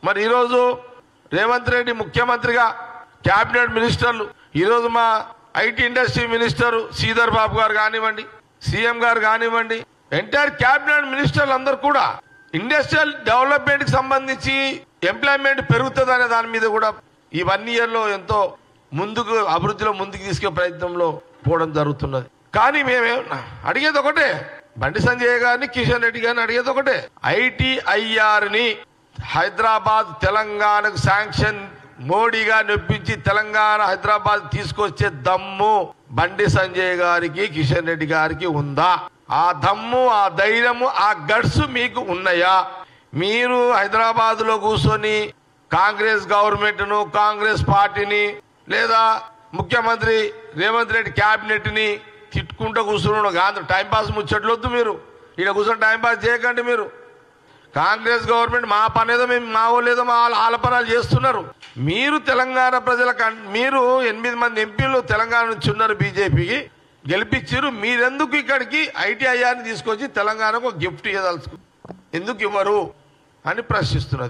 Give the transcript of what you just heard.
మరి ఈరోజు రేవంత్ రెడ్డి ముఖ్యమంత్రిగా క్యాబినెట్ మినిస్టర్లు, ఈరోజు మా IT industry minister Sridhar Babu గారు కానివ్వండి, సీఎం గారు కానివ్వండి, ఎంటైర్ క్యాబినెట్ మినిస్టర్లు అందరూ కూడా ఇండస్ట్రియల్ డెవలప్మెంట్ కి సంబంధించి ఎంప్లాయ్మెంట్ పెరుగుతుంది అనే దాని మీద కూడా ఈ 1 year లో ఎంతో ముందుకు అభివృద్ధిలో ముందుకు తీసుకెళ్లే ప్రయత్నంలో పోవడం జరుగుతున్నది. కానీ మేమే అడిగేది ఒకటే, బండి సంజయ్ గారిని కిషన్ రెడ్డి గారిని అడిగేది ఒకటే, ITIR ని హైదరాబాద్ తెలంగాణకు శాంక్షన్ మోడీ గారిని ఒప్పించి తెలంగాణ హైదరాబాద్ తీసుకొచ్చే దమ్ము బండి సంజయ్ గారికి కిషన్ రెడ్డి గారికి ఉందా? ఆ దమ్ము, ఆ ధైర్యము, ఆ గడ్స్ మీకు ఉన్నాయా? మీరు హైదరాబాద్ లో కూర్చొని కాంగ్రెస్ గవర్నమెంట్ ను, కాంగ్రెస్ పార్టీని లేదా ముఖ్యమంత్రి రేవంత్ రెడ్డి క్యాబినెట్ ని తిట్టుకుంటూ కూర్చున్నాడు కాదు. టైంపాస్ ముచ్చట్లొద్దు. మీరు ఇక్కడ కూర్చొని టైంపాస్ చేయకండి. మీరు కాంగ్రెస్ గవర్నమెంట్ మా పనేదో మేము మా లేదో మా ఆలపనాలు చేస్తున్నారు. మీరు తెలంగాణ ప్రజలకు మీరు 8 మంది ఎంపీలు తెలంగాణ నుంచి ఉన్నారు, బీజేపీకి గెలిపించారు. మీరెందుకు ఇక్కడికి ITIR ని తీసుకొచ్చి తెలంగాణకు గిఫ్ట్ ఇవ్వదలుచుకు ఎందుకు ఇవ్వరు అని ప్రశ్నిస్తున్నారు.